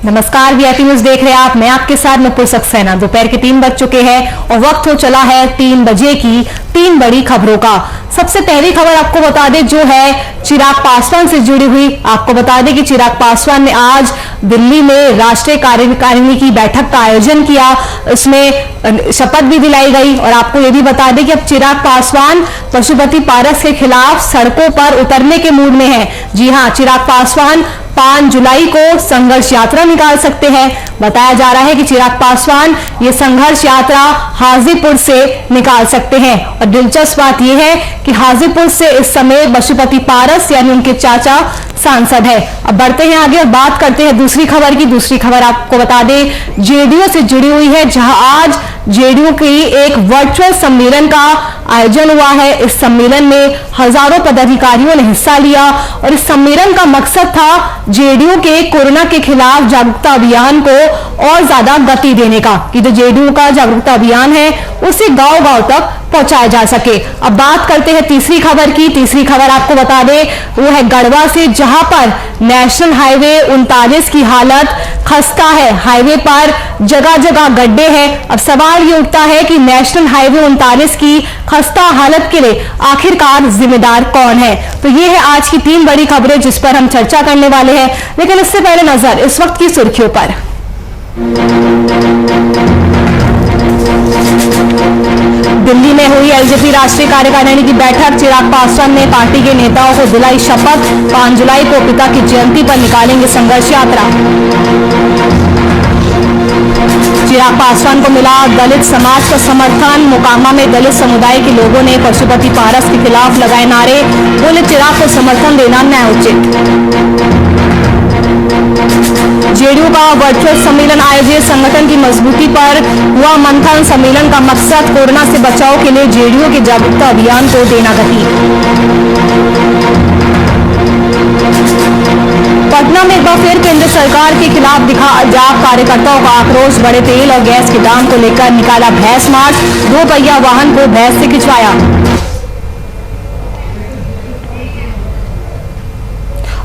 नमस्कार, VIP news देख रहे हैं आप। मैं आपके साथ नुपुर सक्सेना। दोपहर के 3 बज चुके हैं और वक्त हो चला है 3 बजे की 3 बड़ी खबरों का। सबसे पहली खबर आपको बता दें जो है चिराग पासवान से जुड़ी हुई। आपको बता दें कि चिराग पासवान ने आज दिल्ली में राष्ट्रीय कार्यकारिणी की बैठक का आयोजन किया। इसमें शपथ भी दिलाई गई और आपको यह भी बता दें कि अब चिराग पासवान पशुपति पारस के खिलाफ सड़कों पर उतरने के मूड में है। जी हां, चिराग पासवान 5 जुलाई को संघर्ष यात्रा निकाल सकते हैं। बताया जा रहा है कि चिराग पासवान ये संघर्ष यात्रा हाजीपुर से निकाल सकते हैं और दिलचस्प बात यह है कि हाजीपुर से इस समय पशुपति पारस यानी उनके चाचा सांसद है। अब बढ़ते हैं आगे और बात करते हैं दूसरी खबर की। दूसरी खबर आपको बता दें जेडीयू से जुड़ी हुई है, जहां आज जेडीयू की एक वर्चुअल सम्मेलन का आयोजन हुआ है। इस सम्मेलन में हजारों पदाधिकारियों ने हिस्सा लिया और इस सम्मेलन का मकसद था जेडीयू के कोरोना के खिलाफ जागरूकता अभियान को और ज्यादा गति देने का, कि जो जेडीयू का जागरूकता अभियान है उसे गांव-गांव तक पहुंचाया जा सके। अब बात करते हैं तीसरी खबर की। तीसरी खबर आपको बता दें वो है गढ़वा से, जहां पर नेशनल हाईवे 39 की हालत खस्ता है। हाईवे पर जगह जगह गड्ढे हैं। अब सवाल ये उठता है कि नेशनल हाईवे 39 की खस्ता हालत के लिए आखिरकार जिम्मेदार कौन है। तो ये है आज की 3 बड़ी खबरें जिस पर हम चर्चा करने वाले हैं, लेकिन इससे पहले नजर इस वक्त की सुर्खियों पर। दिल्ली में हुई एलजेपी राष्ट्रीय कार्यकारिणी की बैठक। चिराग पासवान ने पार्टी के नेताओं को दिलाई शपथ। 5 जुलाई को पिता की जयंती पर निकालेंगे संघर्ष यात्रा। चिराग पासवान को मिला दलित समाज का समर्थन। मोकामा में दलित समुदाय के लोगों ने पशुपति पारस के खिलाफ लगाए नारे। बोले चिराग को समर्थन देना न्यायोचित। जेडीयू का वर्चुअल सम्मेलन आयोजित। संगठन की मजबूती पर हुआ मंथन। सम्मेलन का मकसद कोरोना से बचाव के लिए जेडीयू के जागरूकता अभियान को देना गति। पटना में एक बार फिर केंद्र सरकार के खिलाफ दिखा जाप। कार्यकर्ताओं का आक्रोश। बढ़े तेल और गैस के दाम को लेकर निकाला भैंस मार्च। 2 पहिया वाहन को भैंस से खिंचवाया।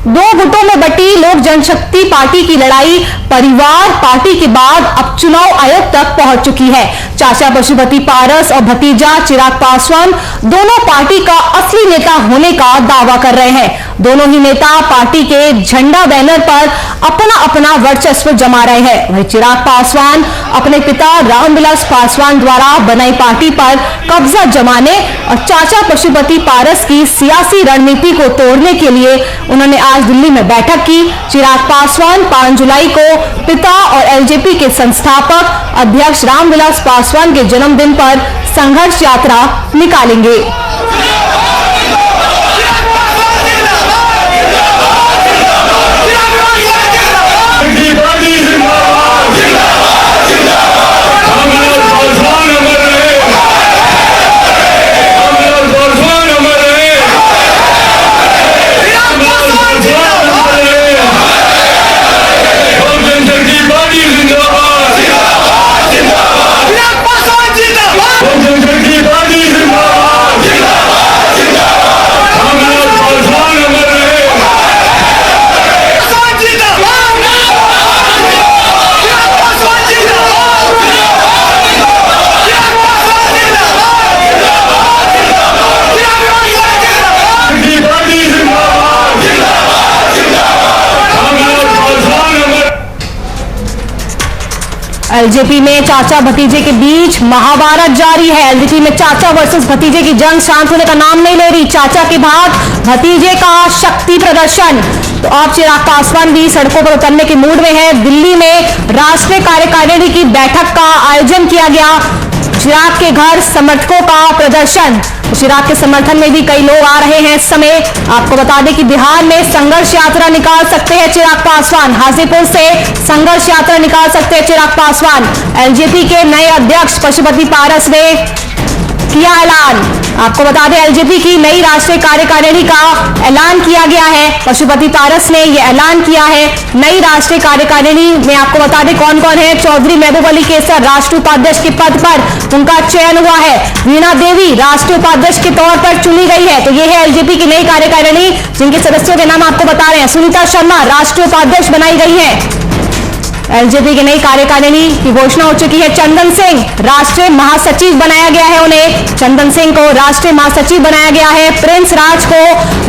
2 गुटों में बटी लोक जनशक्ति पार्टी की लड़ाई। परिवार पार्टी के बाद अब चुनाव आयोग तक पहुंच चुकी है। चाचा पशुपति पारस और भतीजा चिराग पासवान दोनों पार्टी का असली नेता होने का दावा कर रहे हैं। दोनों ही नेता पार्टी के झंडा बैनर पर अपना अपना वर्चस्व जमा रहे हैं। वहीं चिराग पासवान अपने पिता रामविलास पासवान द्वारा बनाई पार्टी पर कब्जा जमाने और चाचा पशुपति पारस की सियासी रणनीति को तोड़ने के लिए उन्होंने आज दिल्ली में बैठक की। चिराग पासवान 5 जुलाई को पिता और एलजेपी के संस्थापक अध्यक्ष रामविलास पासवान के जन्मदिन पर संघर्ष यात्रा निकालेंगे। एलजेपी में चाचा भतीजे के बीच महाभारत जारी है। एलजेपी में चाचा वर्सेस भतीजे की जंग शांत होने का नाम नहीं ले रही। चाचा के भाग, भतीजे का शक्ति प्रदर्शन। तो अब चिराग पासवान भी सड़कों पर उतरने के मूड में है। दिल्ली में राष्ट्रीय कार्यकारिणी की बैठक का आयोजन किया गया। चिराग के घर समर्थकों का प्रदर्शन। चिराग के समर्थन में भी कई लोग आ रहे हैं इस समय। आपको बता दें कि बिहार में संघर्ष यात्रा निकाल सकते हैं चिराग पासवान। हाजीपुर से संघर्ष यात्रा निकाल सकते हैं चिराग पासवान। एलजेपी के नए अध्यक्ष पशुपति पारस ने किया ऐलान। आपको बता दें एलजेपी की नई राष्ट्रीय कार्यकारिणी का ऐलान किया गया है। पशुपति पारस ने यह ऐलान किया है। नई राष्ट्रीय कार्यकारिणी में आपको बता दें कौन कौन है। चौधरी महबूब अली कैसर राष्ट्रीय उपाध्यक्ष के पद पर उनका चयन हुआ है। वीणा देवी राष्ट्रीय उपाध्यक्ष के तौर पर चुनी गई है। तो यह है एलजेपी की नई कार्यकारिणी, जिनके सदस्यों के नाम आपको बता रहे हैं। सुनीता शर्मा राष्ट्रीय उपाध्यक्ष बनाई गई है। एलजेपी की नई कार्यकारिणी की घोषणा हो चुकी है। चंदन सिंह राष्ट्रीय महासचिव बनाया गया है, उन्हें चंदन सिंह को राष्ट्रीय महासचिव बनाया गया है। प्रिंस राज को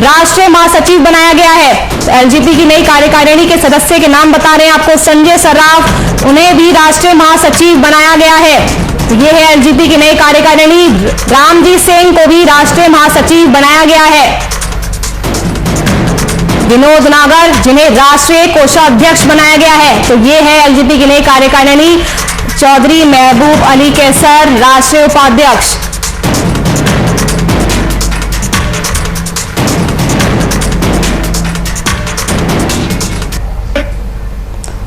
राष्ट्रीय महासचिव बनाया गया है। एलजेपी की नई कार्यकारिणी के सदस्य के नाम बता रहे हैं आपको। संजय सर्राफ, उन्हें भी राष्ट्रीय महासचिव बनाया गया है। ये है एलजेपी की नई कार्यकारिणी। रामजी सिंह को भी राष्ट्रीय महासचिव बनाया गया है। विनोद नागर, जिन्हें राष्ट्रीय कोषाध्यक्ष बनाया गया है। तो ये है एलजेपी की नई कार्यकारिणी। चौधरी महबूब अली कैसर राष्ट्रीय उपाध्यक्ष।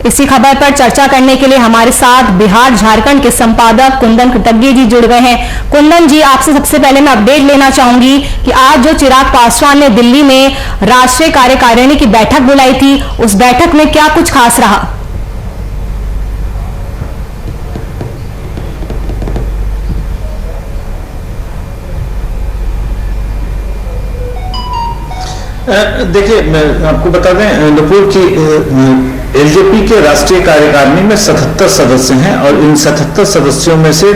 इसी खबर पर चर्चा करने के लिए हमारे साथ बिहार झारखंड के संपादक कुंदन कृतज्ञ जी जुड़ गए हैं। कुंदन जी, आपसे सबसे पहले मैं अपडेट लेना चाहूंगी कि आज जो चिराग पासवान ने दिल्ली में राष्ट्रीय कार्यकारिणी की बैठक बुलाई थी, उस बैठक में क्या कुछ खास रहा? देखिए, मैं आपको बता दें नुपुर की एलजेपी के राष्ट्रीय कार्यकारिणी में 77 सदस्य हैं और इन 77 सदस्यों में से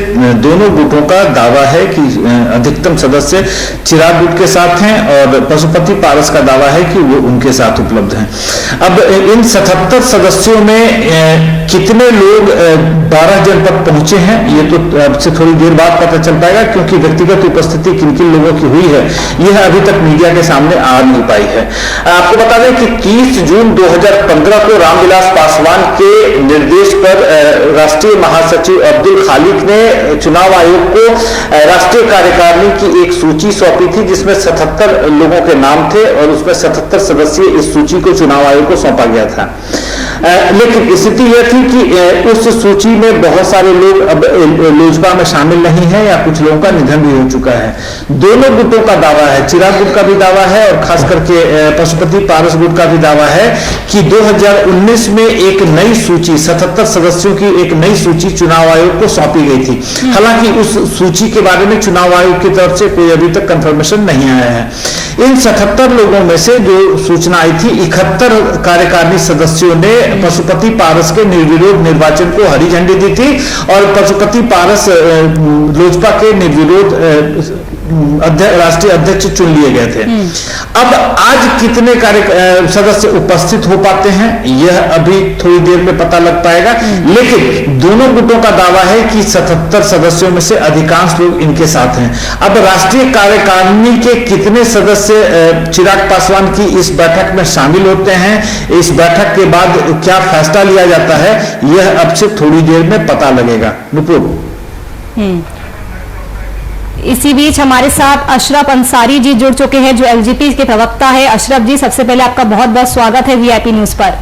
दोनों गुटों का दावा है कि अधिकतम सदस्य चिराग गुट के साथ हैं और पशुपति पारस का दावा है कि वो उनके साथ उपलब्ध हैं। अब इन 77 सदस्यों में कितने लोग 12 जनपद पहुंचे हैं, ये तो अब से थोड़ी देर बाद पता चल पाएगा, क्योंकि व्यक्तिगत उपस्थिति किन किन लोगों की हुई है यह अभी तक मीडिया के सामने आ नहीं पाई है। आपको बता दें कि 30 जून 2015 को रामविलास पासवान के निर्देश पर राष्ट्रीय महासचिव अब्दुल खालिक ने चुनाव आयोग को राष्ट्रीय कार्यकारिणी की एक सूची सौंपी थी, जिसमें 77 लोगों के नाम थे और उसमें 77 सदस्यीय इस सूची को चुनाव आयोग को सौंपा गया था। लेकिन स्थिति यह थी कि उस सूची में बहुत सारे लोग अब लोजपा में शामिल नहीं है या कुछ लोगों का निधन भी हो चुका है। दोनों गुटों का दावा है, चिराग गुट का भी दावा है और खास करके पशुपति पारस गुट का भी दावा है कि 2019 में एक नई सूची 77 सदस्यों की एक नई सूची चुनाव आयोग को सौंपी गई थी। हालांकि उस सूची के बारे में चुनाव आयोग की तरफ से कोई अभी तक कंफर्मेशन नहीं आया है। इन 77 लोगों में से जो सूचना आई थी, 71 कार्यकारिणी सदस्यों ने पशुपति पारस के निर्विरोध निर्वाचन को हरी झंडी दी थी और पशुपति पारस लोजपा के निर्विरोध राष्ट्रीय अध्यक्ष चुन लिए गए थे। अब आज कितने सदस्य उपस्थित हो पाते हैं यह अभी थोड़ी देर में पता लग पाएगा, लेकिन दोनों गुटों का दावा है कि 77 सदस्यों में से अधिकांश लोग इनके साथ हैं। अब राष्ट्रीय कार्यकारिणी के कितने सदस्य चिराग पासवान की इस बैठक में शामिल होते हैं, इस बैठक के बाद क्या फैसला लिया जाता है, यह अब से थोड़ी देर में पता लगेगा। नुपुर, इसी बीच हमारे साथ अशरफ अंसारी जी जुड़ चुके हैं, जो एलजेपी के प्रवक्ता है। अशरफ जी, सबसे पहले आपका बहुत बहुत स्वागत है वीआईपी न्यूज पर।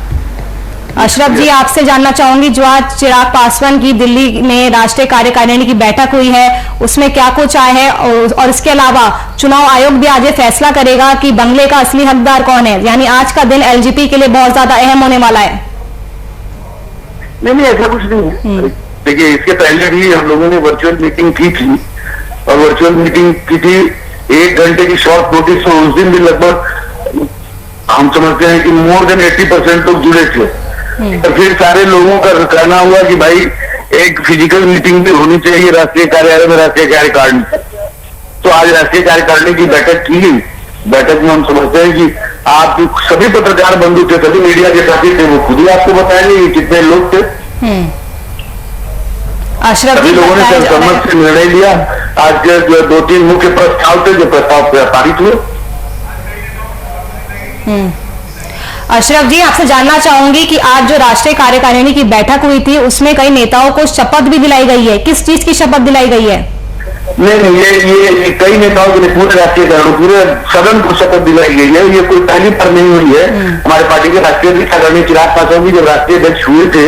अशरफ जी, आपसे जानना चाहूंगी, जो आज चिराग पासवान की दिल्ली में राष्ट्रीय कार्यकारिणी की बैठक हुई है, उसमें क्या कुछ आया है और इसके अलावा चुनाव आयोग भी आज ये फैसला करेगा कि बंगले का असली हकदार कौन है, यानी आज का दिन एलजेपी के लिए बहुत ज्यादा अहम होने वाला है। नहीं, ऐसा कुछ नहीं है। देखिए, इसके पहले भी हम लोगों ने वर्चुअल मीटिंग की थी और वर्चुअल मीटिंग की थी 1 घंटे की शॉर्ट नोटिस, तो उस दिन भी लगभग हम समझते हैं कि मोर देन 80% लोग जुड़े थे। और फिर सारे लोगों का कहना हुआ कि भाई एक फिजिकल मीटिंग भी होनी चाहिए राष्ट्रीय कार्यालय में, राष्ट्रीय कार्यकारिणी। तो आज राष्ट्रीय कार्यकारिणी की बैठक की गई। बैठक में हम समझते हैं कि आप सभी पत्रकार बंधु थे, सभी मीडिया के साथी थे, वो खुद ही आपको बताएंगे कितने लोग थे। सभी लोगों ने सर्वसम्मत से निर्णय लिया। आज के जो 2-3 मुख्य प्रस्ताव थे, जो प्रस्ताव पारित हुए। अशरफ जी, आपसे जानना चाहूंगी कि आज जो राष्ट्रीय कार्यकारिणी की बैठक हुई थी, उसमें कई नेताओं को शपथ भी दिलाई गई है। किस चीज की शपथ दिलाई गई है? नहीं, ये कई नेताओं के लिए पूरे राष्ट्रीय पूरे सदन को शपथ दिलाई गई है। ये कोई पहली बार नहीं हुई है। हमारे पार्टी के राष्ट्रीय अध्यक्ष आदरणीय चिराग पासवान जी जब राष्ट्रीय अध्यक्ष हुए थे,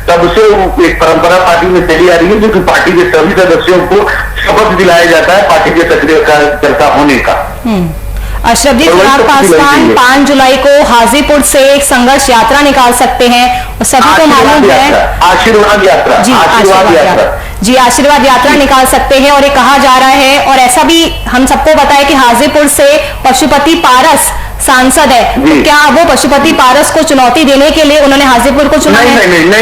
तब से एक परंपरा पार्टी में चली आ रही है, जो कि पार्टी के सभी सदस्यों को शपथ दिलाया जाता है पार्टी के सक्रिय कार्यकर्ता होने का। अशरफ जी, चिराग पासवान 5 जुलाई को हाजीपुर से एक संघर्ष यात्रा निकाल सकते हैं और सभी को मालूम है। आशीर्वाद यात्रा जी, आशीर्वाद यात्रा निकाल सकते हैं और ये कहा जा रहा है, और ऐसा भी हम सबको पता है कि हाजीपुर से पशुपति पारस सांसद है, तो क्या वो पशुपति पारस को चुनौती देने के लिए उन्होंने हाजीपुर को चुना है? नहीं,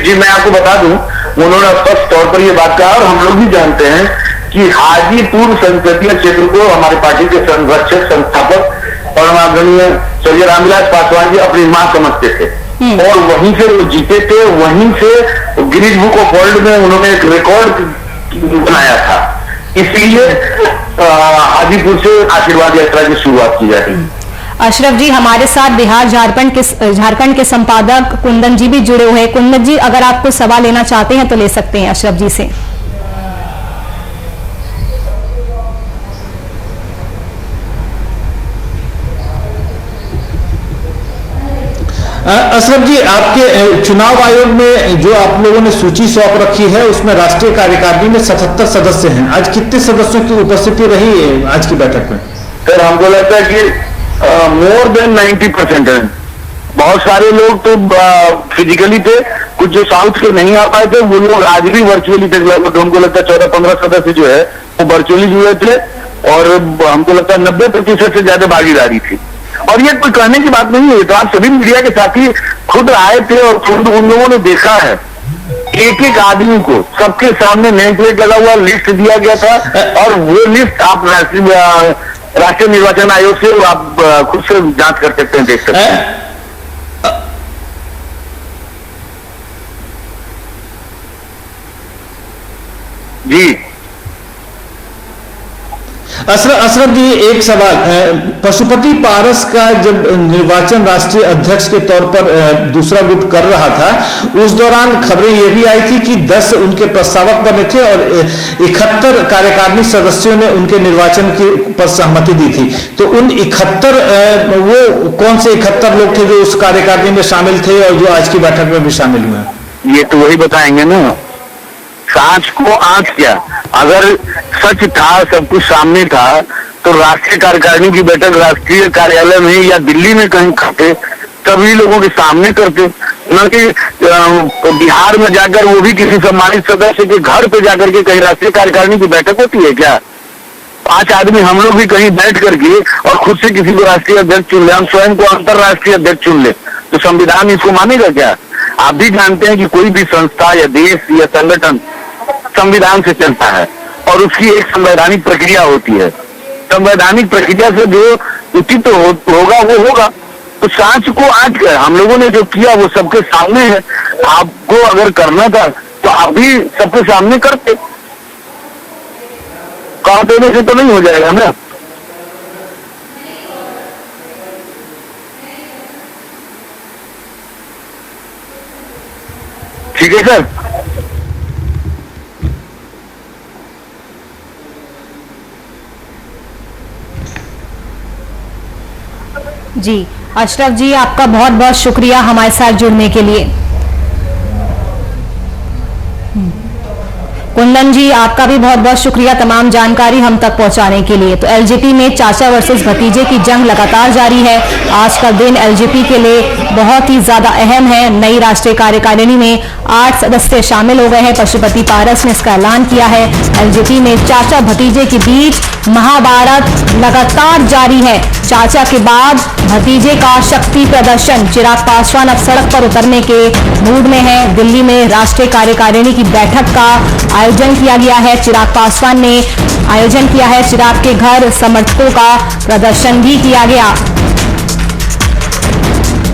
जी मैं आपको बता दूं, उन्होंने स्पष्ट तौर पर ये बात कहा, और हम लोग भी जानते हैं कि हाजीपुर संसदीय क्षेत्र को हमारी पार्टी के संरक्षक, संस्थापक और आदरणीय स्वर्गीय रामविलास पासवान जी अपनी मां समझते थे, और वहीं से वो जीते थे, वहीं से गिनीज बुक ऑफ वर्ल्ड में उन्होंने एक रिकॉर्ड बनाया था। इसलिए हाजीपुर से आशीर्वाद यात्रा की शुरुआत की जाती है। अशरफ जी, हमारे साथ बिहार झारखंड के संपादक कुंदन जी भी जुड़े हुए हैं। कुंदन जी, अगर आप कुछ सवाल लेना चाहते हैं तो ले सकते हैं अशरफ जी से। अशरफ जी, आपके चुनाव आयोग में जो आप लोगों ने सूची सौंप रखी है, उसमें राष्ट्रीय कार्यकारिणी में 77 सदस्य हैं। आज कितने सदस्यों की उपस्थिति रही है आज की बैठक में? सर, हमको लगता है कि मोर देन 90% है। बहुत सारे लोग तो फिजिकली थे, कुछ जो साउथ के नहीं आ पाए थे, वो लोग आज भी वर्चुअली थे। लगभग हमको लगता है 14-15 सदस्य जो है वो वर्चुअली जुड़े थे, और हमको लगता है 90% से ज्यादा भागीदारी थी। और ये कोई कहने की बात नहीं है, तो आप सभी मीडिया के साथी खुद आए थे और खुद उन लोगों ने देखा है। एक एक आदमी को सबके सामने नेम प्लेट लगा हुआ लिस्ट दिया गया था, और वो लिस्ट आप राष्ट्रीय निर्वाचन आयोग से आप खुद से जांच कर सकते हैं, देख सकते हैं। जी अशरफ जी, एक सवाल, पशुपति पारस का जब निर्वाचन राष्ट्रीय अध्यक्ष के तौर पर दूसरा गुट कर रहा था, उस दौरान खबरें ये भी आई थी कि 10 उनके प्रस्तावक बने थे और 71 कार्यकारिणी सदस्यों ने उनके निर्वाचन की पर सहमति दी थी। तो उन 71 वो कौन से 71 लोग थे जो उस कार्यकारिणी में शामिल थे और जो आज की बैठक में भी शामिल हुए? ये तो वही बताएंगे ना, सांच को आंच क्या। अगर सच था, सब कुछ सामने था, तो राष्ट्रीय कार्यकारिणी की बैठक राष्ट्रीय कार्यालय में या दिल्ली में कहीं करते, तभी लोगों के सामने करते, न कि बिहार में जाकर, वो भी किसी सम्मानित सदस्य के घर पे जाकर के कहीं राष्ट्रीय कार्यकारिणी की बैठक होती है क्या? 5 आदमी हम लोग भी कहीं बैठ करके और खुद से किसी को राष्ट्रीय अध्यक्ष चुन ले, हम स्वयं को अंतरराष्ट्रीय अध्यक्ष चुन ले, तो संविधान इसको मानेगा क्या? आप भी जानते हैं कि कोई भी संस्था या देश या संगठन संविधान से चलता है, और उसकी एक संवैधानिक प्रक्रिया होती है। संवैधानिक प्रक्रिया से जो उचित होगा वो होगा। तो सांच को आज हम लोगों ने जो किया वो सबके सामने है। आपको अगर करना था तो आप भी सबके सामने करते, कहा देने से तो नहीं हो जाएगा ना। ठीक है सर। जी अशरफ जी, आपका बहुत बहुत शुक्रिया हमारे साथ जुड़ने के लिए। कुंदन जी, आपका भी बहुत बहुत शुक्रिया तमाम जानकारी हम तक पहुंचाने के लिए। तो एलजेपी में चाचा वर्सेस भतीजे की जंग लगातार जारी है। आज का दिन एलजेपी के लिए बहुत ही ज्यादा अहम है। नई राष्ट्रीय कार्यकारिणी में 8 सदस्य शामिल हो गए हैं। पशुपति पारस ने इसका ऐलान किया है। एलजेपी में चाचा भतीजे के बीच महाभारत लगातार जारी है। चाचा के बाद भतीजे का शक्ति प्रदर्शन। चिराग पासवान अब सड़क पर उतरने के मूड में है। दिल्ली में राष्ट्रीय कार्यकारिणी की बैठक का आयोजन किया गया है। चिराग पासवान ने आयोजन किया है। चिराग के घर समर्थकों का प्रदर्शन भी किया गया।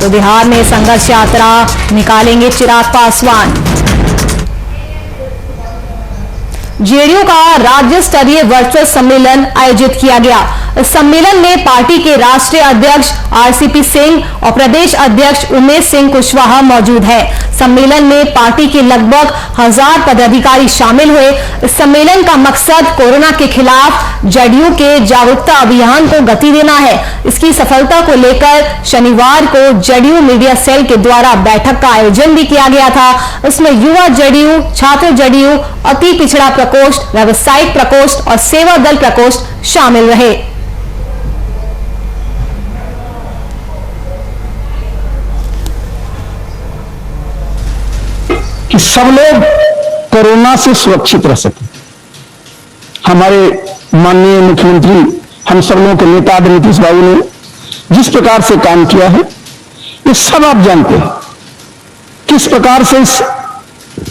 तो बिहार में संघर्ष यात्रा निकालेंगे चिराग पासवान। जेडीयू का राज्य स्तरीय वर्चुअल सम्मेलन आयोजित किया गया। इस सम्मेलन में पार्टी के राष्ट्रीय अध्यक्ष आरसीपी सिंह और प्रदेश अध्यक्ष उमेश सिंह कुशवाहा मौजूद हैं। सम्मेलन में पार्टी के लगभग 1000 पदाधिकारी शामिल हुए। इस सम्मेलन का मकसद कोरोना के खिलाफ जेडीयू के जागरूकता अभियान को गति देना है। इसकी सफलता को लेकर शनिवार को जेडीयू मीडिया सेल के द्वारा बैठक का आयोजन भी किया गया था। इसमें युवा जेडीयू, छात्र जेडीयू, अति पिछड़ा प्रकोष्ठ, व्यावसायिक प्रकोष्ठ और सेवा दल प्रकोष्ठ शामिल रहे। कि सब लोग कोरोना से सुरक्षित रह सके। हमारे माननीय मुख्यमंत्री, हम सब लोगों के नेता नीतीश बाबू ने जिस प्रकार से काम किया है, ये सब आप जानते हैं। किस प्रकार से इस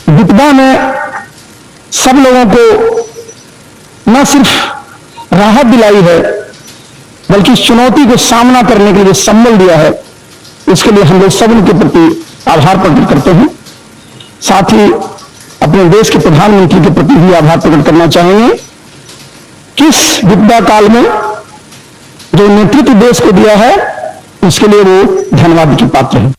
विपदा में सब लोगों को न सिर्फ राहत दिलाई है, बल्कि इस चुनौती को सामना करने के लिए संबल दिया है। इसके लिए हम लोग सब उनके प्रति आभार प्रकट करते हैं। साथ ही अपने देश के प्रधानमंत्री के प्रति भी आभार प्रकट करना चाहेंगे। किस विपदा काल में जो नेतृत्व देश को दिया है, उसके लिए वो धन्यवाद के पात्र हैं।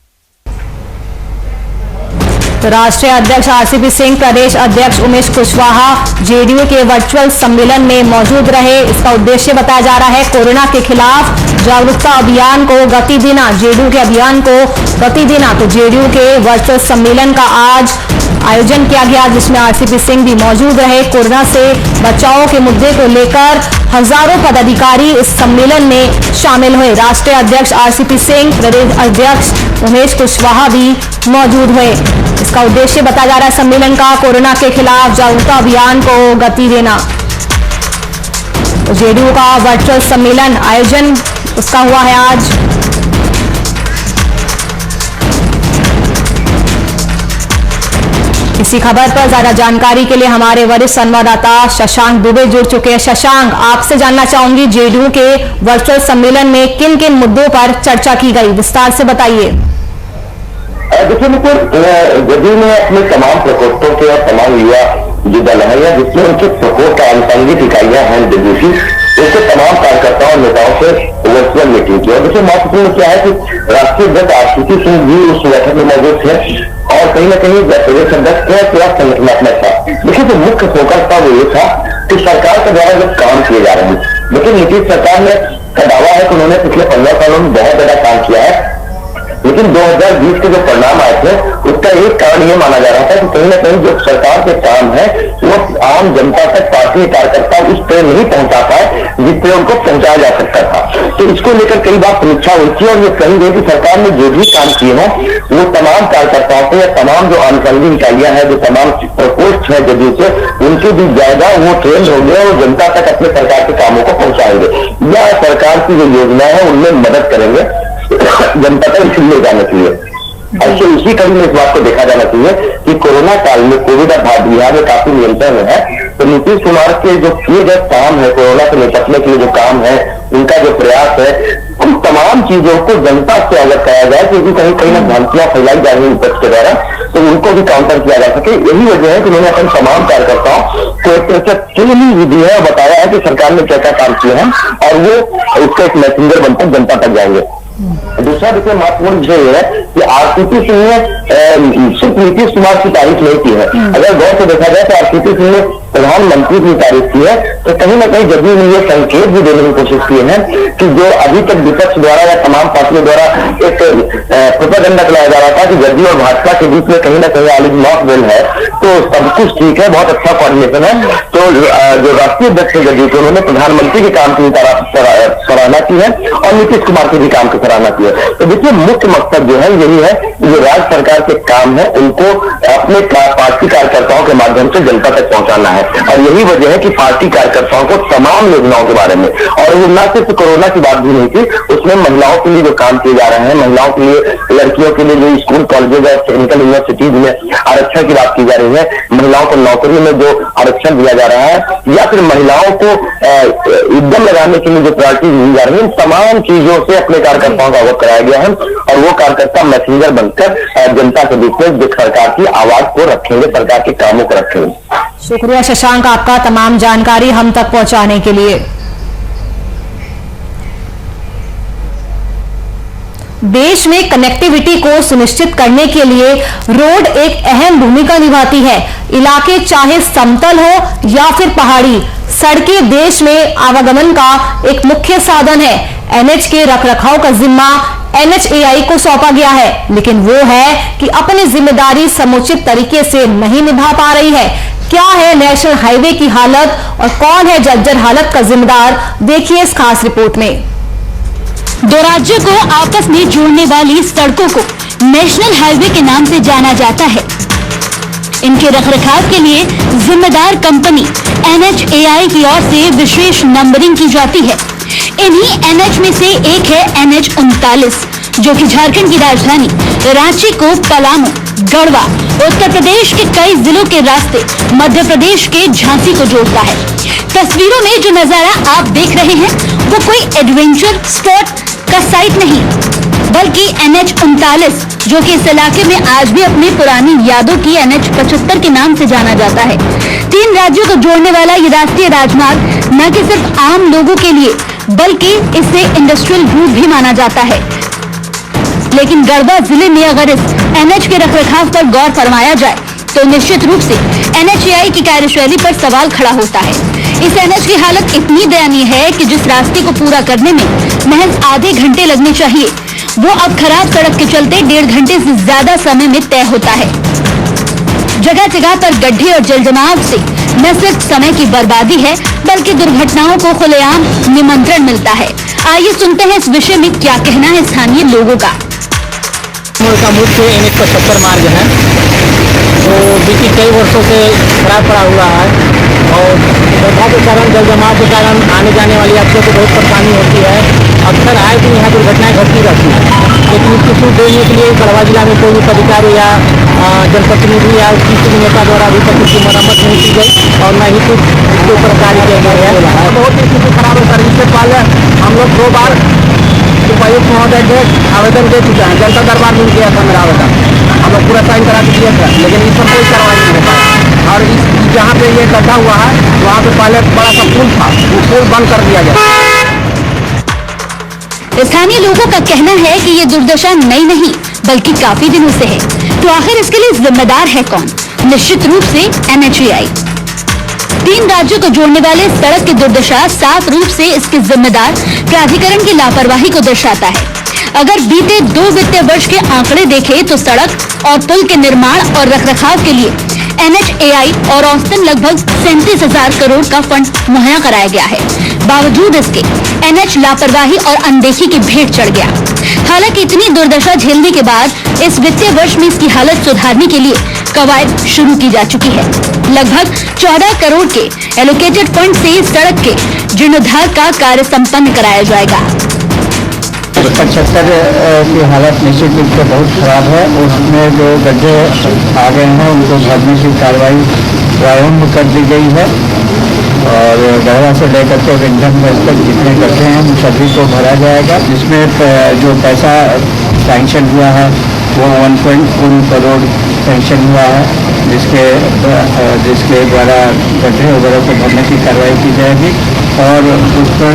तो राष्ट्रीय अध्यक्ष आरसीपी सिंह, प्रदेश अध्यक्ष उमेश कुशवाहा जेडीयू के वर्चुअल सम्मेलन में मौजूद रहे। इसका उद्देश्य बताया जा रहा है कोरोना के खिलाफ जागरूकता अभियान को गति देना, जेडीयू के अभियान को गति देना। तो जेडीयू के वर्चुअल सम्मेलन का आज आयोजन किया गया, जिसमें आरसीपी सिंह भी मौजूद रहे। कोरोना से बचाव के मुद्दे को लेकर हजारों पदाधिकारी इस सम्मेलन में शामिल हुए। राष्ट्रीय अध्यक्ष आरसीपी सिंह, प्रदेश अध्यक्ष उमेश कुशवाहा भी मौजूद हुए। इसका उद्देश्य बताया जा रहा है सम्मेलन का कोरोना के खिलाफ जागरूकता अभियान को गति देना। तो जेडीयू का वर्चुअल सम्मेलन आयोजन उसका हुआ है आज। इसी खबर पर ज्यादा जानकारी के लिए हमारे वरिष्ठ संवाददाता शशांक दुबे जुड़ चुके हैं। शशांक, आपसे जानना चाहूंगी जेडीयू के वर्चुअल सम्मेलन में किन किन मुद्दों पर चर्चा की गई, विस्तार से बताइए। देखिए मित्र, जदयू ने अपने तमाम प्रकोष्ठों के और तमाम युवा जो दल है या जिसमें उनके प्रकोष्ठ का आनुषंगिक इकाइयां हैं जदयू की, उसके तमाम कार्यकर्ताओं और नेताओं से वर्चुअल मीटिंग की। और देखिए महत्वपूर्ण क्या है कि राष्ट्रीय अध्यक्ष आरसीपी सिंह भी उस बैठक में मौजूद थे और कहीं ना कहीं प्रदेश अध्यक्ष थे, पूरा संगठनात्मक था। देखिए जो मुख्य फोकस था वो ये था कि सरकार के द्वारा जो काम किए जा रहे हैं, लेकिन नीतीश सरकार ने का दावा है कि उन्होंने पिछले 15 सालों में बहुत ज्यादा काम किया है, लेकिन 2020 के जो परिणाम आए थे उसका एक कारण ये माना जा रहा था कि कहीं ना कहीं जो सरकार के काम है वो आम जनता तक पार्टी कार्यकर्ता उस तरह नहीं पहुंचा पाए जिस तरह उनको पहुंचाया जा सकता था। तो इसको लेकर कई बार समीक्षा हुई थी और ये कही गई कि सरकार ने जो भी काम किए हैं वो तमाम कार्यकर्ताओं से या तमाम जो आनुषंगिक इकाइयां हैं, जो तमाम प्रकोष्ठ है जदयू से, उनके भी ज्यादा वो ट्रेंड हो गए और जनता तक अपने सरकार के कामों को पहुंचाएंगे या सरकार की जो योजना है उनमें मदद करेंगे जनता तक इसलिए जाना चाहिए। ऐसे इसी कड़ी में इस बात को देखा जाना चाहिए कि कोरोना काल में कोविड अब बिहार में काफी नियंत्रण में है, तो नीतीश कुमार के जो किए गए काम है, कोरोना से निपटने के लिए जो काम है, उनका जो प्रयास है, उन तमाम चीजों को जनता से अवगत कराया जाए, क्योंकि कहीं कहीं ना भ्रांतियां फैलाई जा रही है विपक्ष के द्वारा, तो उनको भी काउंटर किया जा सके। यही वजह है कि उन्होंने अपने तमाम कार्यकर्ताओं को एक तरह से ट्रेनिंग भी दी है और बताया है कि सरकार ने क्या क्या काम किए हैं और वो उसका एक मैसेंजर बनकर जनता तक जाएंगे। दूसरा देखिए महत्वपूर्ण विषय यह है कि आरसीपी सिंह ने सिर्फ नीतीश कुमार की तारीफ नहीं की है। अगर गौर से देखा जाए तो आरसीपी सिंह ने प्रधानमंत्री की तारीफ की है, तो कहीं ना कहीं जदयू ने यह संकेत भी देने की कोशिश की है कि जो अभी तक विपक्ष द्वारा या तमाम पार्टियों द्वारा एक प्रोपेगेंडा चलाया जा रहा था कि जदयू और भाजपा के बीच में कहीं ना कहीं आलिज नॉट वेल है, तो सब कुछ ठीक है, बहुत अच्छा कोऑर्डिनेशन है। तो जो राष्ट्रीय अध्यक्ष जदयू के, उन्होंने प्रधानमंत्री के काम की सराहना की है और नीतीश कुमार के भी काम की सराहना की है। तो देखिए मुख्य मकसद जो है यही है कि जो राज्य सरकार के काम है उनको अपने पार्टी कार्यकर्ताओं के माध्यम से जनता तक पहुंचाना है, और यही वजह है कि पार्टी कार्यकर्ताओं को तमाम योजनाओं के बारे में, और वो न सिर्फ कोरोना की बात भी नहीं थी, उसमें महिलाओं के लिए जो काम किए जा रहे हैं, महिलाओं के लिए, लड़कियों के लिए जो स्कूल कॉलेजेज और टेक्निकल यूनिवर्सिटीज में आरक्षण की बात की जा रही है, महिलाओं को नौकरी में जो आरक्षण दिया जा रहा है, या फिर महिलाओं को उद्यम लगाने के लिए जो प्रायोरिटी दी जा रही है, इन तमाम चीजों से अपने कार्यकर्ताओं का अवगत कराया गया है और वो कार्यकर्ता मैसेंजर बनकर जनता के बीच में सरकार की आवाज को रखेंगे, सरकार के कामों को रखेंगे। शुक्रिया शशांक आपका तमाम जानकारी हम तक पहुंचाने के लिए। देश में कनेक्टिविटी को सुनिश्चित करने के लिए रोड एक अहम भूमिका निभाती है। इलाके चाहे समतल हो या फिर पहाड़ी, सड़कें देश में आवागमन का एक मुख्य साधन है। एनएच के रखरखाव का जिम्मा NHAI को सौंपा गया है, लेकिन वो है कि अपनी जिम्मेदारी समुचित तरीके से नहीं निभा पा रही है। क्या है नेशनल हाईवे की हालत और कौन है जर्जर हालत का जिम्मेदार, देखिए इस खास रिपोर्ट में। दो राज्यों को आपस में जोड़ने वाली सड़कों को नेशनल हाईवे के नाम से जाना जाता है। इनके रखरखाव के लिए जिम्मेदार कंपनी NHAI की ओर से विशेष नंबरिंग की जाती है। इन्हीं एनएच में से एक है NH 39, जो कि झारखंड की राजधानी रांची को पलामू, गढ़वा, उत्तर प्रदेश के कई जिलों के रास्ते मध्य प्रदेश के झांसी को जोड़ता है। तस्वीरों में जो नजारा आप देख रहे हैं वो कोई एडवेंचर स्पॉट का साइट नहीं, बल्कि NH 39, जो कि इस इलाके में आज भी अपनी पुरानी यादों की NH 75 के नाम से जाना जाता है। 3 राज्यों को जोड़ने वाला ये राष्ट्रीय राजमार्ग न कि सिर्फ आम लोगों के लिए बल्कि इसे इंडस्ट्रियल रूट भी माना जाता है। लेकिन गढ़वा जिले में अगर इस NH के रखरखाव पर गौर फरमाया जाए तो निश्चित रूप से NHAI की कार्यशैली पर सवाल खड़ा होता है। इस NH की हालत इतनी दयनीय है कि जिस रास्ते को पूरा करने में महज आधे घंटे लगने चाहिए, वो अब खराब सड़क के चलते 1.5 घंटे से ज्यादा समय में तय होता है। जगह जगह पर गड्ढे और जलजमाव से न सिर्फ समय की बर्बादी है बल्कि दुर्घटनाओं को खुलेआम निमंत्रण मिलता है। आइए सुनते हैं इस विषय में क्या कहना है स्थानीय लोगों का। का मुख्य NH 75 मार्ग है जो बीते कई वर्षों से खराब पड़ा हुआ है और गड्ढा के कारण, जल जमाव के कारण आने जाने वाली यात्रियों को बहुत परेशानी होती है। अक्सर आए दिन यहाँ दुर्घटनाएं घटती रहती हैं, लेकिन इसकी सूट देने के लिए गढ़वा जिला में कोई भी अधिकारी या जनप्रतिनिधि या किसी नेता द्वारा अभी तक इसकी मरम्मत नहीं की गई और न ही कुछ इसके ऊपर कार्य किया गया है। बहुत ही स्थिति खराब है सर। इससे पहले हम लोग 2 बार उपायुक्त महोदय के आवेदन दे चुके हैं। जनता दरबार में किया था मेरा आवेदन, हम लोग पूरा साइन करा के दिए थे, लेकिन इस पर कोई कार्रवाई नहीं हो पाया। और इस जहाँ पे ये गड्ढा हुआ है वहाँ पे पहले बड़ा सा पुल था, वो पुल बंद कर दिया गया। स्थानीय लोगों का कहना है कि ये दुर्दशा नई नहीं बल्कि काफी दिनों से है। तो आखिर इसके लिए जिम्मेदार है कौन? निश्चित रूप से NHAI। 3 राज्यों को जोड़ने वाले सड़क की दुर्दशा साफ रूप से इसके जिम्मेदार प्राधिकरण की लापरवाही को दर्शाता है। अगर बीते 2 वित्तीय वर्ष के आंकड़े देखें तो सड़क और पुल के निर्माण और रखरखाव के लिए NHAI और औसतन लगभग 37,000 करोड़ का फंड मुहैया कराया गया है। बावजूद इसके NH लापरवाही और अनदेखी की भेंट चढ़ गया। हालांकि इतनी दुर्दशा झेलने के बाद इस वित्तीय वर्ष में इसकी हालत सुधारने के लिए कवायद शुरू की जा चुकी है। लगभग 14 करोड़ के एलोकेटेड फंड से इस सड़क के जीर्णोद्धार का कार्य संपन्न कराया जाएगा। 75 की हालत निश्चित रूप से बहुत खराब है। उसमें जो गड्ढे आ गए हैं उनको भरने की कार्रवाई प्रारंभ कर दी गई है और गढ़वा से लेकर के विंध्यन तक जितने गड्ढे हैं उन सभी को भरा जाएगा। जिसमें जो पैसा सैंक्शन हुआ है वो 1.1 करोड़ सैंक्शन हुआ है, जिसके द्वारा गड्ढे वगैरह को भरने की कार्रवाई की जाएगी और उस पर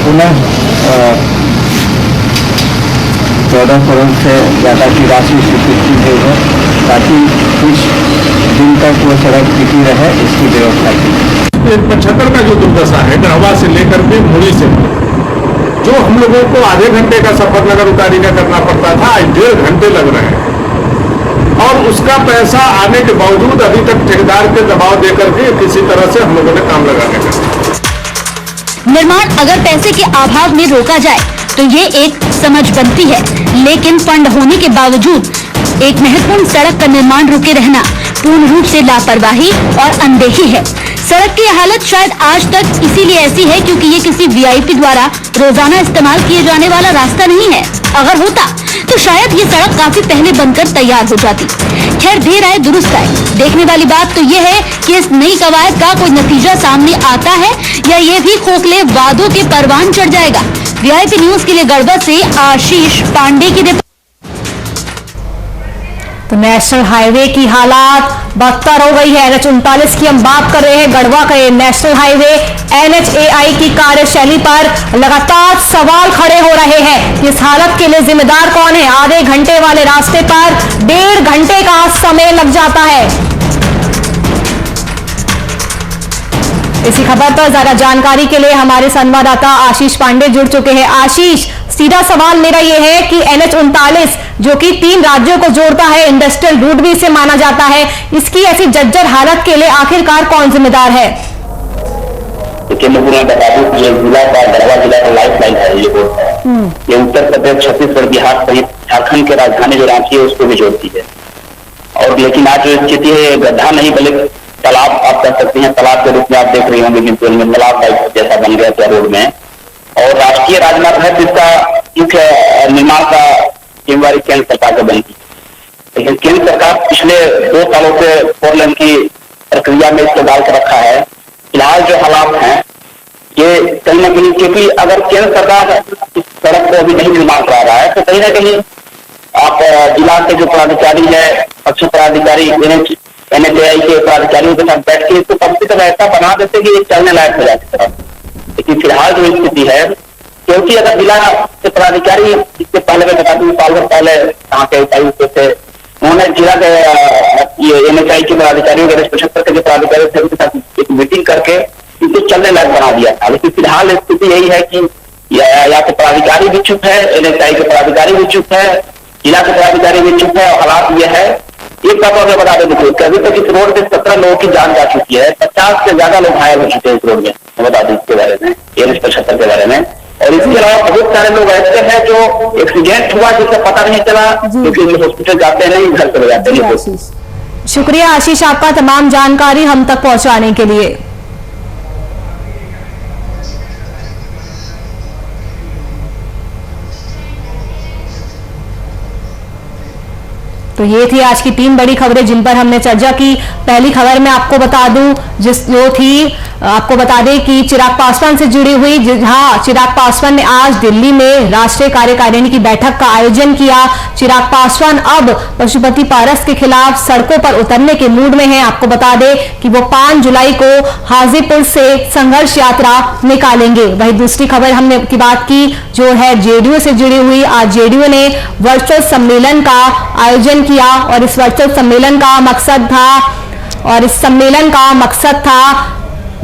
पुनः 14 करोड़ से ज़्यादा की राशि स्वीकृत की गई है ताकि कुछ दिन तक वो सड़क टिकी रहे, इसकी व्यवस्था की। 75 का जो दुर्दशा है गढ़वा से लेकर के मुड़ी से, जो हम लोगों को आधे घंटे का सफर नगर उतारी का करना पड़ता था, आज 1.5 घंटे लग रहे हैं और उसका पैसा आने के बावजूद अभी तक ठेकेदार के दबाव देकर के किसी तरह से हम लोगों ने काम लगाने का। निर्माण अगर पैसे के अभाव में रोका जाए तो ये एक समझ बनती है, लेकिन फंड होने के बावजूद एक महत्वपूर्ण सड़क का निर्माण रुके रहना पूर्ण रूप से लापरवाही और अनदेखी है। सड़क की हालत शायद आज तक इसीलिए ऐसी है क्योंकि ये किसी VIP द्वारा रोजाना इस्तेमाल किए जाने वाला रास्ता नहीं है। अगर होता तो शायद ये सड़क काफी पहले बनकर तैयार हो जाती। खैर, देर आए दुरुस्त आए। देखने वाली बात तो ये है कि इस नई कवायद का कोई नतीजा सामने आता है या ये भी खोखले वादों के परवान चढ़ जाएगा। VIP न्यूज के लिए गढ़वा से आशीष पांडे की रिपोर्ट। तो नेशनल हाईवे की हालात बदतर हो गई है। NH 39 की हम बात कर रहे हैं। गढ़वा का ये नेशनल हाईवे, NHAI की कार्यशैली पर लगातार सवाल खड़े हो रहे हैं। इस हालत के लिए जिम्मेदार कौन है? आधे घंटे वाले रास्ते पर 1.5 घंटे का समय लग जाता है। इसी खबर पर ज्यादा जानकारी के लिए हमारे संवाददाता आशीष पांडे जुड़ चुके हैं। आशीष, सीधा सवाल मेरा यह है कि NH 39 जो कि 3 राज्यों को जोड़ता है, इंडस्ट्रियल रूट भी इसे माना जाता है, इसकी ऐसी जर्जर हालत के लिए आखिरकार कौन जिम्मेदार है? देखिए, मैं पूरा बता दूं, ये जिला का गढ़वा जिला का लाइफ लाइन है। ये रोड है, ये उत्तर प्रदेश, छत्तीसगढ़, बिहार सहित झारखंड के राजधानी जो रांची है उसको भी जोड़ती है। और लेकिन आज जो स्थिति है, गड्ढा नहीं बल्कि तालाब आप कह सकते हैं, तालाब के रूप में आप देख रहे होंगे, बिल्कुल में तालाब जैसा बन गया था रोड में। और राष्ट्रीय राजमार्ग है जिसका मुख्य निर्माण का जिम्मेवारी केंद्र सरकार को बनती है। लेकिन केंद्र सरकार पिछले 2 सालों से 4 लेन की प्रक्रिया में इसको डाल कर रखा है। फिलहाल जो हालात हैं ये कहीं ना कहीं, क्योंकि अगर केंद्र सरकार इस सड़क को अभी नहीं निर्माण करा रहा है तो कहीं ना कहीं आप जिला के जो पदाधिकारी है, पक्ष पदाधिकारी, NHAI के पदाधिकारियों के साथ बैठ के इसको कम से कम ऐसा बना देते कि ये चलने लायक हो जाती है। लेकिन फिलहाल जो स्थिति है, क्योंकि अगर जिला के पदाधिकारी, इससे पहले मैं बता दूं, साल भर पहले यहाँ के उपायुक्त थे, उन्होंने जिला के ये NHAI के पदाधिकारियों के 75 के जो पदाधिकारी थे उनके साथ एक मीटिंग करके इसको चलने लायक बना दिया था। लेकिन फिलहाल स्थिति यही है कि या तो पदाधिकारी भी चुप है, NHAI के पदाधिकारी भी चुप है, जिला के पदाधिकारी भी चुप है। और हालात ये है, एक बात और मैं बता दें देखिए, अभी तक इस रोड पे 17 लोगों की जान जा चुकी है, 50 से ज्यादा लोग घायल हो चुके हैं इस रोड में, मैं बता दूं इसके बारे में, NH75 के बारे में। और इसके अलावा बहुत सारे लोग ऐसे हैं जो एक्सीडेंट हुआ जिसका पता नहीं चला, क्योंकि हॉस्पिटल जाते नहीं, घर चले जाते नहीं। शुक्रिया आशीष आपका तमाम जानकारी हम तक पहुंचाने के लिए। तो ये थी आज की 3 बड़ी खबरें जिन पर हमने चर्चा की। पहली खबर मैं आपको बता दूं, जो थी आपको बता दें कि चिराग पासवान से जुड़ी हुई, जहां चिराग पासवान ने आज दिल्ली में राष्ट्रीय कार्यकारिणी की बैठक का आयोजन किया। चिराग पासवान अब पशुपति पारस के खिलाफ सड़कों पर उतरने के मूड में हैं। आपको बता दें कि वो 5 जुलाई को हाजीपुर से संघर्ष यात्रा निकालेंगे। वही दूसरी खबर हमने की बात की जो है जेडीयू से जुड़ी हुई। आज जेडीयू ने वर्चुअल सम्मेलन का आयोजन किया और इस वर्चुअल सम्मेलन का मकसद था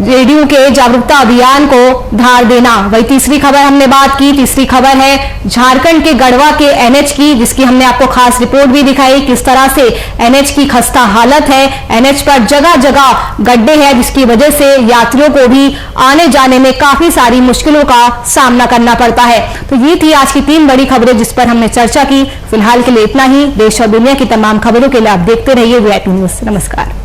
जेडीयू के जागरूकता अभियान को धार देना। वही तीसरी खबर हमने बात की। तीसरी खबर है झारखंड के गढ़वा के एनएच की, जिसकी हमने आपको खास रिपोर्ट भी दिखाई, किस तरह से एनएच की खस्ता हालत है। एनएच पर जगह जगह गड्ढे हैं, जिसकी वजह से यात्रियों को भी आने जाने में काफी सारी मुश्किलों का सामना करना पड़ता है। तो ये थी आज की 3 बड़ी खबरें जिस पर हमने चर्चा की। फिलहाल के लिए इतना ही। देश और दुनिया की तमाम खबरों के लिए आप देखते रहिए VIP न्यूज। नमस्कार।